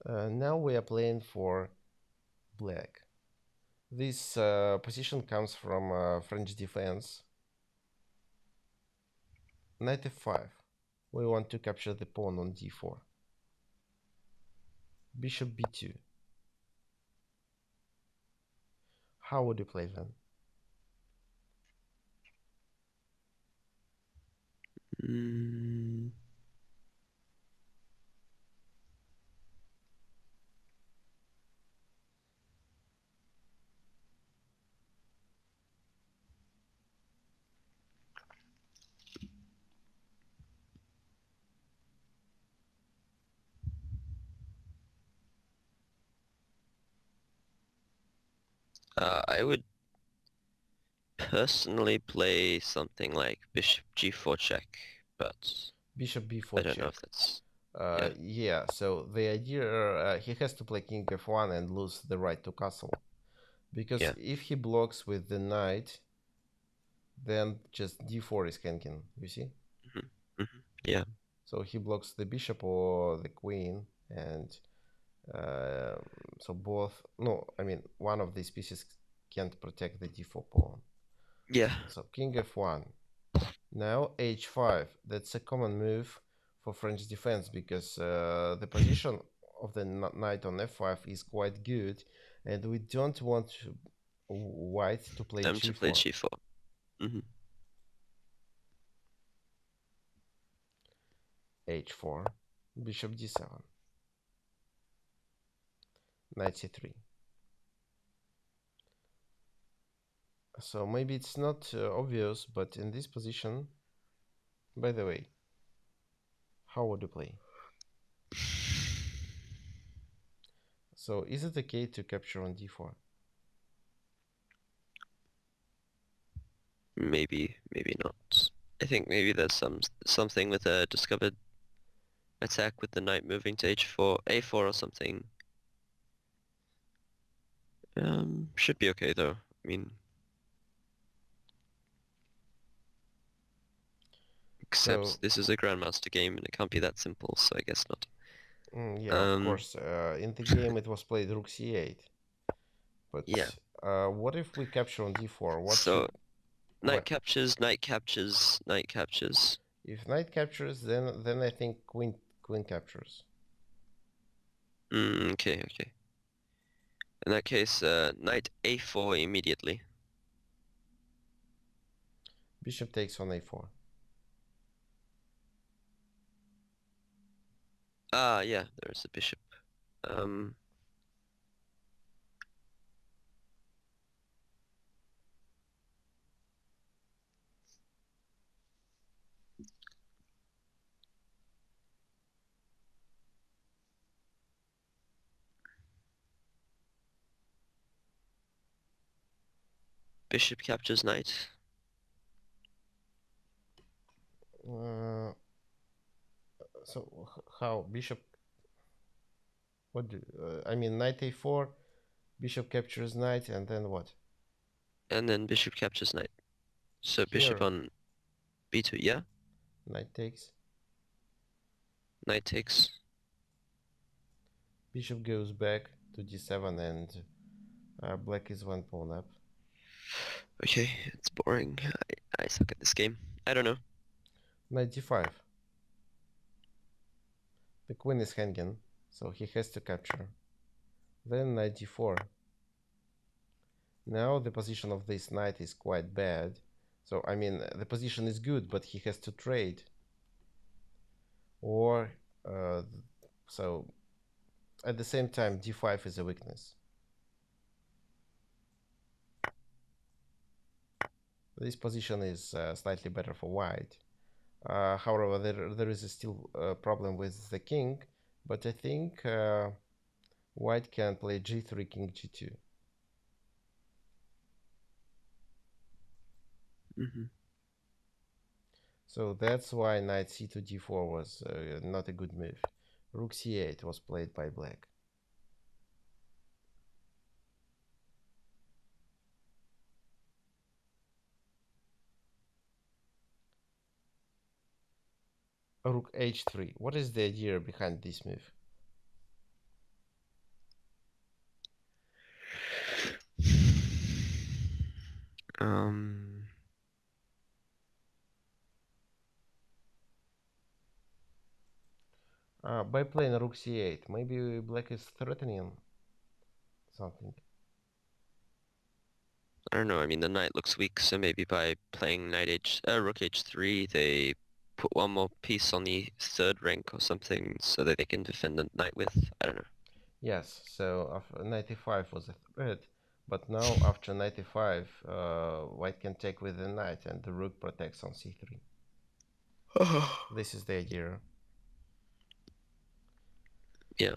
Now we are playing for black. This position comes from French defense. Knight f5. We want to capture the pawn on d4. Bishop b2. How would you play then? Mm, I would personally play something like bishop g4 check, but Bishop I b4 don't know check. if that's yeah. Yeah, so the idea he has to play king f1 and lose the right to castle. Because Yeah. if he blocks with the knight, then just d4 is hanging, you see? hmm hmm Yeah. So he blocks the bishop or the queen, and uh, so both, no, I mean, one of these pieces can't protect the d4 pawn. Yeah. So king f1. Now h5. That's a common move for French defense because the position of the knight on f5 is quite good, and we don't want white to play Them to play g4. g4. hmm h4, bishop d7, knight c3. So maybe it's not obvious, but in this position, by the way, how would you play? So is it okay to capture on d4? Maybe not. I think maybe there's something with a discovered attack with the knight moving to h4, a4 or something. Should be okay though. I mean, So except this is a grandmaster game and it can't be that simple, so I guess not. yeah, of Um, course, in the game it was played rook c8. yeah. But what if we capture on d4? What should So what knight captures, knight captures, knight captures. if knight captures? Then I think queen captures. Okay. In that case, knight a4 immediately. Bishop takes on a4. Ah, yeah, there's a bishop. Um, bishop captures knight. Uh, so how bishop? What do I mean? Knight a4, bishop captures knight, and then what? And then bishop captures knight. So bishop Here, on b2, yeah? knight takes. Knight takes. Bishop goes back to d7, and black is one pawn up. Okay, it's boring. I suck at this game. I don't know. Knight d5. The queen is hanging, so he has to capture. Then knight d4. Now the position of this knight is quite bad. So, I mean, the position is good, but he has to trade. Or, uh, so, at the same time, d5 is a weakness. This position is slightly better for white. However, there is still a problem with the king, but I think white can play g3, king g2. hmm So that's why knight c2 d4 was not a good move. Rook c8 was played by black. Rook h3. What is the idea behind this move? Um, By playing rook c8, maybe black is threatening something. I don't know. I mean, the knight looks weak, so maybe by playing rook h3, they put one more piece on the third rank or something, so that they can defend the knight with. I don't know. Yes, so after 95 was a threat, but now after 95, white can take with the knight and the rook protects on c3. This is the idea. Yeah.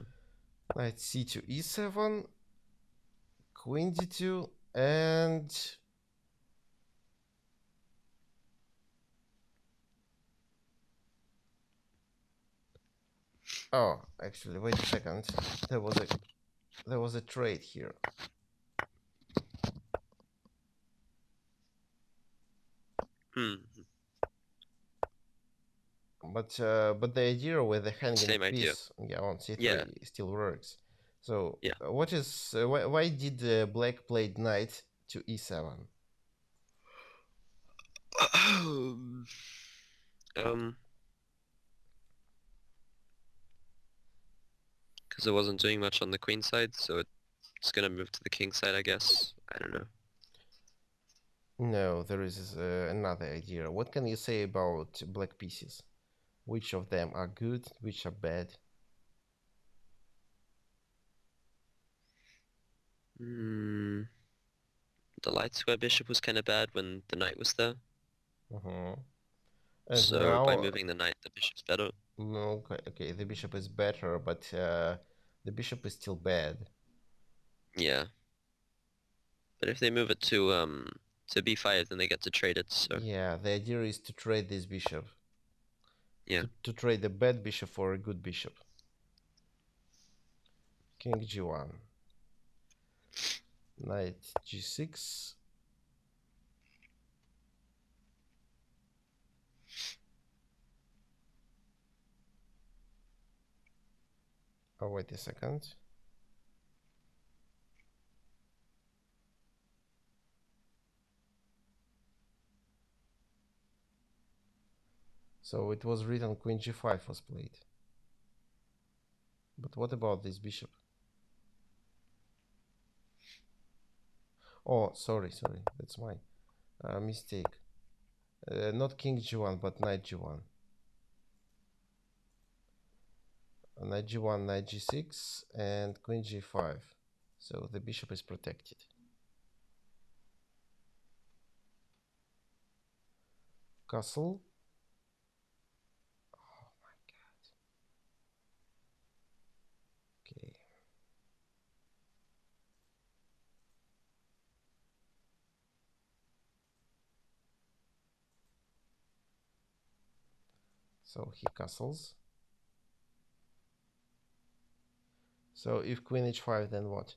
Knight c2 e7, queen d2, and oh, actually, wait a second. There was a trade here. Hmm. But the idea with the hanging Same idea. piece, yeah, on Yeah. c3 still works. So Yeah. what is why did black played knight to e7? um, because it wasn't doing much on the queen side, so it's gonna move to the king side, I guess. I don't know. No, there is another idea. What can you say about black pieces? Which of them are good, which are bad? Hmm. The light square bishop was kind of bad when the knight was there, Hmm. And so by now, moving the knight, the bishop's better. no, okay, the bishop is better, but the bishop is still bad. Yeah. But if they move it to b5, then they get to trade it, so Yeah, the idea is to trade this bishop, yeah. to trade a bad bishop for a good bishop. King g1, knight g6. Oh, wait a second. So it was written queen g5 was played. But what about this bishop? Oh, sorry, that's my mistake. Not king g1, but knight g1. Knight g1, knight g6, and queen g5. So the bishop is protected. Castle. Oh my god. Okay. So he castles. So if queen h5, then what?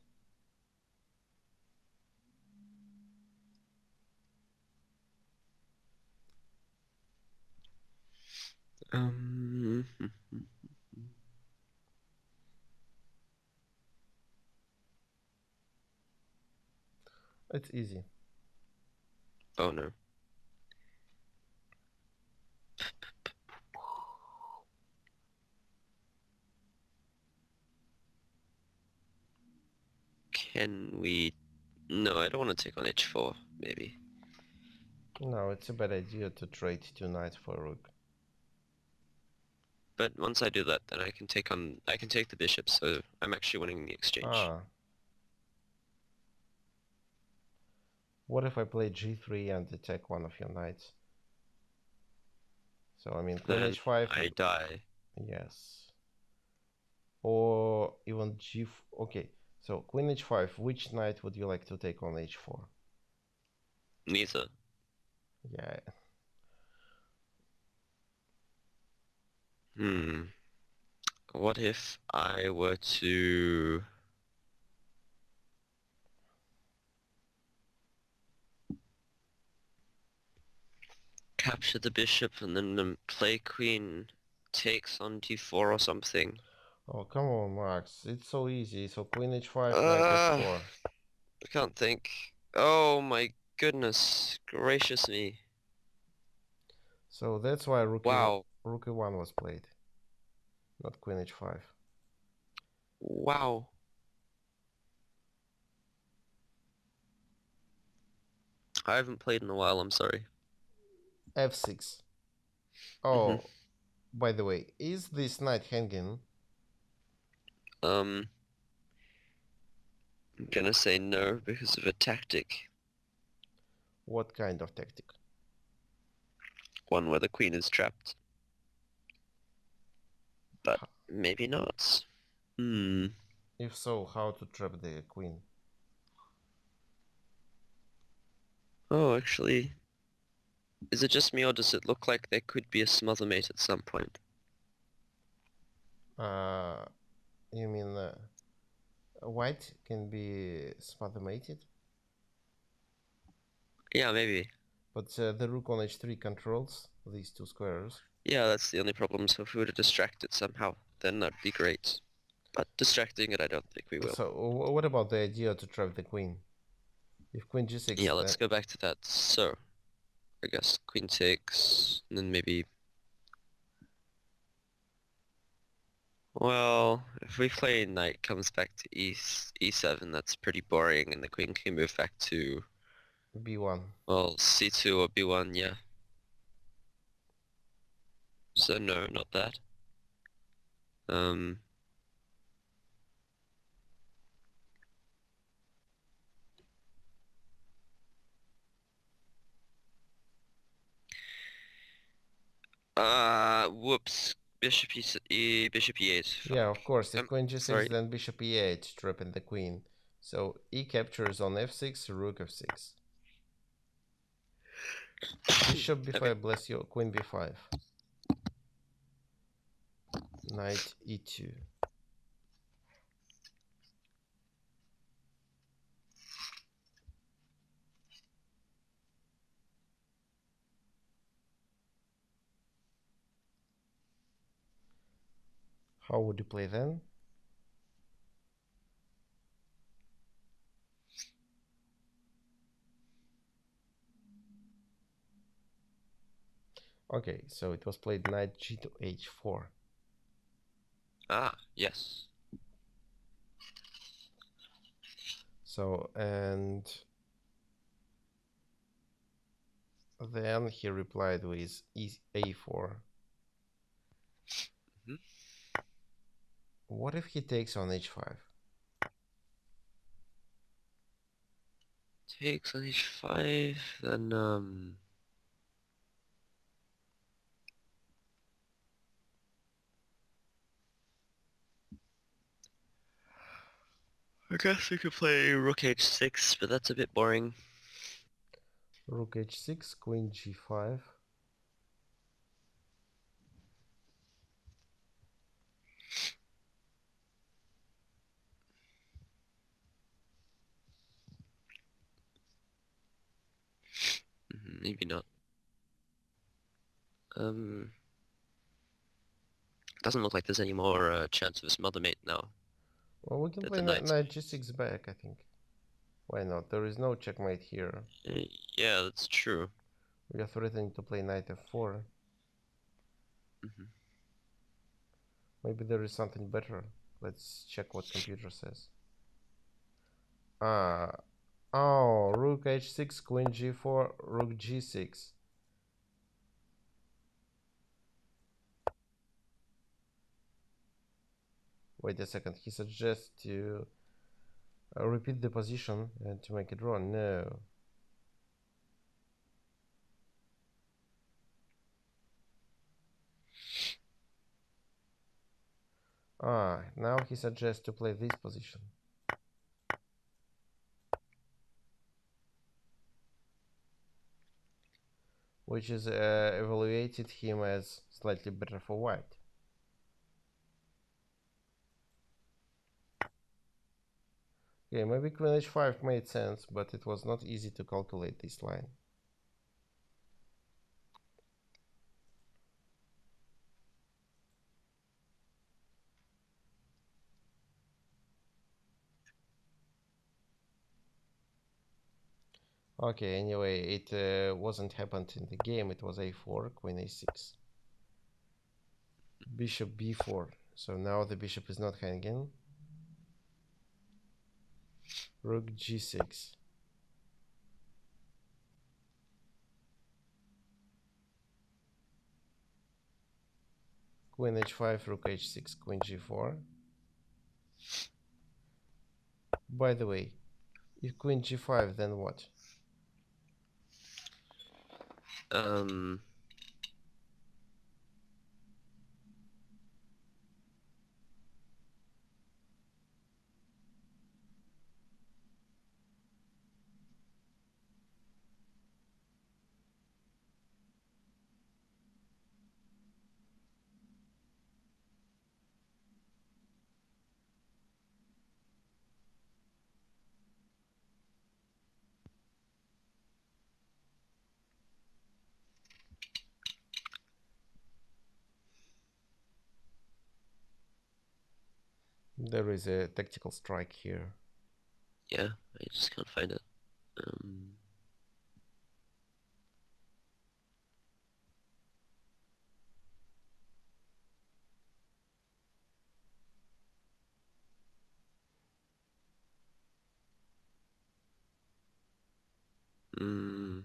Um. It's easy. Oh no. Can we? No, I don't want to take on h4. Maybe. No, it's a bad idea to trade two knights for a rook. But once I do that, then I can take the bishop, so I'm actually winning the exchange. Ah. What if I play g3 and attack one of your knights? So I mean queen Then h5 I and die. yes. Or even okay. So queen h5, which knight would you like to take on h4? Neither. Yeah. Hmm. What if I were to capture the bishop and then play queen takes on d4 or something? Oh, come on, Max. It's so easy. So queen h5, knight Uh, f4. I can't think. Oh my goodness gracious me. So that's why Wow. rook e1 was played, not queen h5. Wow. I haven't played in a while, I'm sorry. f6. Mm-hmm. Oh, by the way, is this knight hanging? I'm gonna say no because of a tactic. What kind of tactic? One where the queen is trapped. But maybe not. Hmm. If so, how to trap the queen? Oh, actually, is it just me or does it look like there could be a smother mate at some point? Uh, you mean white can be smothermated, Yeah, maybe. but the rook on h3 controls these two squares. Yeah, that's the only problem. So if we were to distract it somehow, then that'd be great. But distracting it, I don't think we will. So what about the idea to trap the queen? If queen g6, Yeah, then let's go back to that. So, I guess queen takes, and then maybe... Well, if we play knight comes back to e7, that's pretty boring, and the queen can move back to, b1. well, c2 or b1, yeah. So no, not that. Um, whoops. Bishop bishop e8. Yeah, Fuck. of course. If queen g6, Sorry. then bishop e8, trapping the queen. So e captures on f6, rook f6. Bishop Okay. b5, bless you. Queen b5. Knight e2. How would you play then? Okay, so it was played knight g to h4. Ah, yes. So, and then he replied with a4. Hmm. What if he takes on h5? Takes on h5, then I guess we could play rook h6, but that's a bit boring. Rook h6, queen g5. Maybe not. Um, doesn't look like there's any more chance of a smother mate now Well, we can that play the knight's... knight g6 back, I think. Why not? There is no checkmate here. Yeah, that's true. We are threatening to play knight f4. Hmm. Maybe there is something better. Let's check what computer says. Ah, oh, rook h6, queen g4, rook g6. Wait a second, he suggests to repeat the position and to make it draw. No. Ah, now he suggests to play this position, which is evaluated him as slightly better for white. Okay, maybe queen h5 made sense, but it was not easy to calculate this line. Okay, anyway, it wasn't happened in the game. It was a4, queen a6. Bishop b4. So now the bishop is not hanging. Rook g6. Queen h5, rook h6, queen g4. By the way, if queen g5, then what? Um, There is a tactical strike here. yeah, I just can't find it. Um, mm,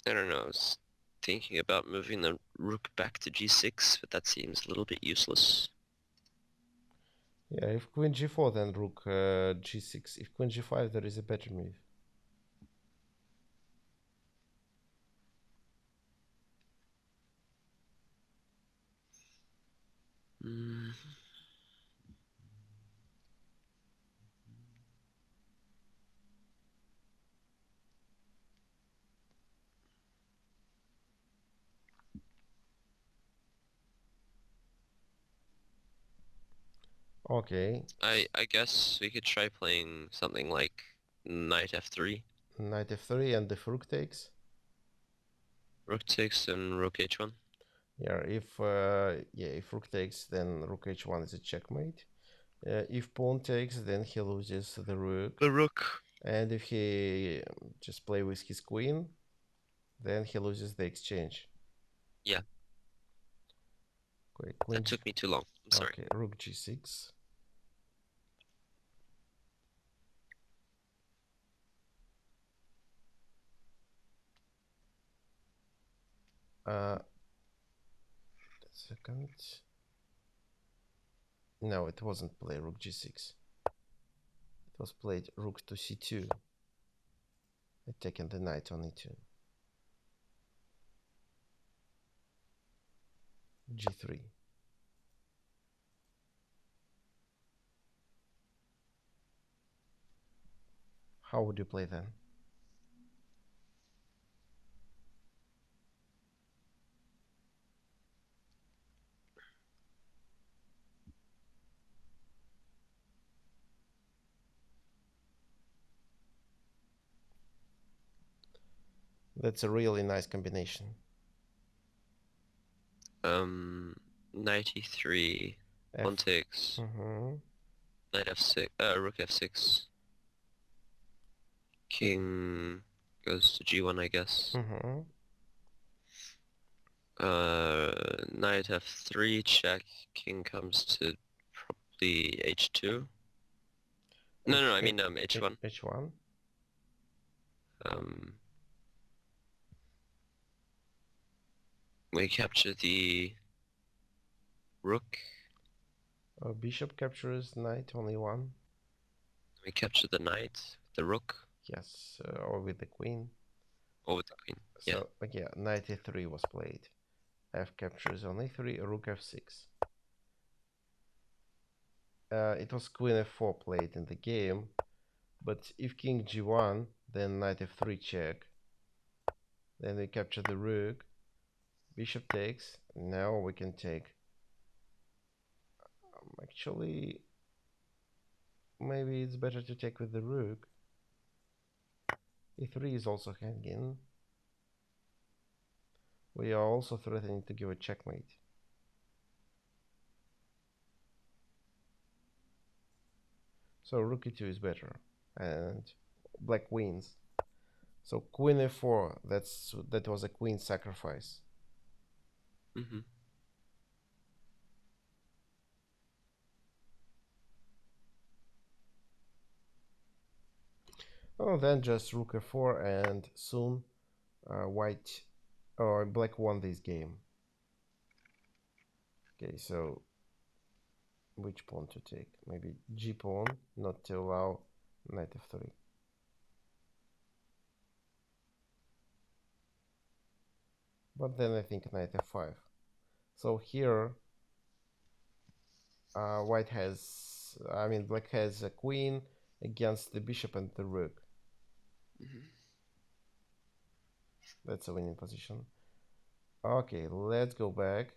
I don't know. I was thinking about moving the rook back to g6, but that seems a little bit useless. Yeah, if queen g4, then rook g6. If queen g5, there is a better move. Mm, Okay, I guess we could try playing something like knight f3, knight f3, and if rook takes. rook takes, and rook h1. If rook takes, then rook h1 is a checkmate. If pawn takes, then he loses the rook. The rook. And if he just play with his queen, then he loses the exchange. Yeah, Okay, that took me too long. I'm sorry. okay, rook g6. Uh, second. No, it wasn't play rook g6. It was played rook to c2, attacking the knight on e2. g3. How would you play then? That's a really nice combination. Knight e3, pawn F. takes, Mm-hmm. knight f6, rook f6, king goes to g1, I guess. Mm-hmm. Knight f3 check, king comes to probably h2. No, I mean h1. H1. Um, we capture the rook. Bishop captures knight, only one. We capture the knight, the rook, Yes, or with the queen. or with the queen. Yeah. So, yeah, knight a3 was played. F captures on a3, rook f6. It was queen f4 played in the game, but if king g1, then knight f3 check. Then we capture the rook. Bishop takes. Now we can take. Actually, maybe it's better to take with the rook. e3 is also hanging. We are also threatening to give a checkmate. So rook e2 is better, and black wins. So queen f4. That was a queen sacrifice. Mm-hmm. Oh, then just rook f4, and soon white or black won this game. Okay, so which pawn to take? Maybe g pawn, not to allow knight f3. But then I think knight f5. So here, black has a queen against the bishop and the rook. Mm-hmm. That's a winning position. Okay, let's go back.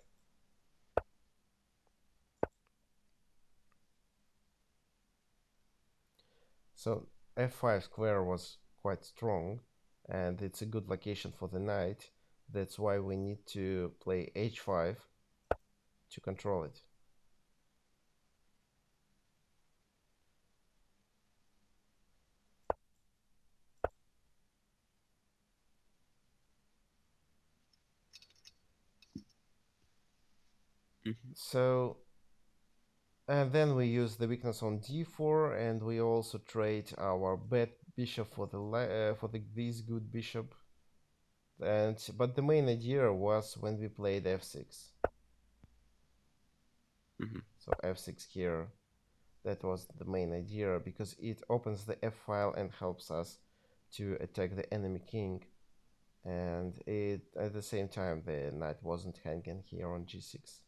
So f5 square was quite strong, and it's a good location for the knight. That's why we need to play h5 to control it. Mm-hmm. So, and then we use the weakness on d4, and we also trade our bad bishop for this good bishop. But the main idea was when we played f6. Mm-hmm. So f6 here, that was the main idea because it opens the f file and helps us to attack the enemy king. And it at the same time the knight wasn't hanging here on g6.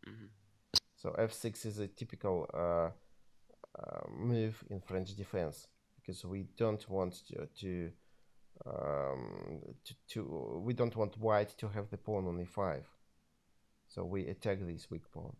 Mm-hmm. So f6 is a typical move in French defense because we don't want we don't want white to have the pawn on e5. So we attack this weak pawn.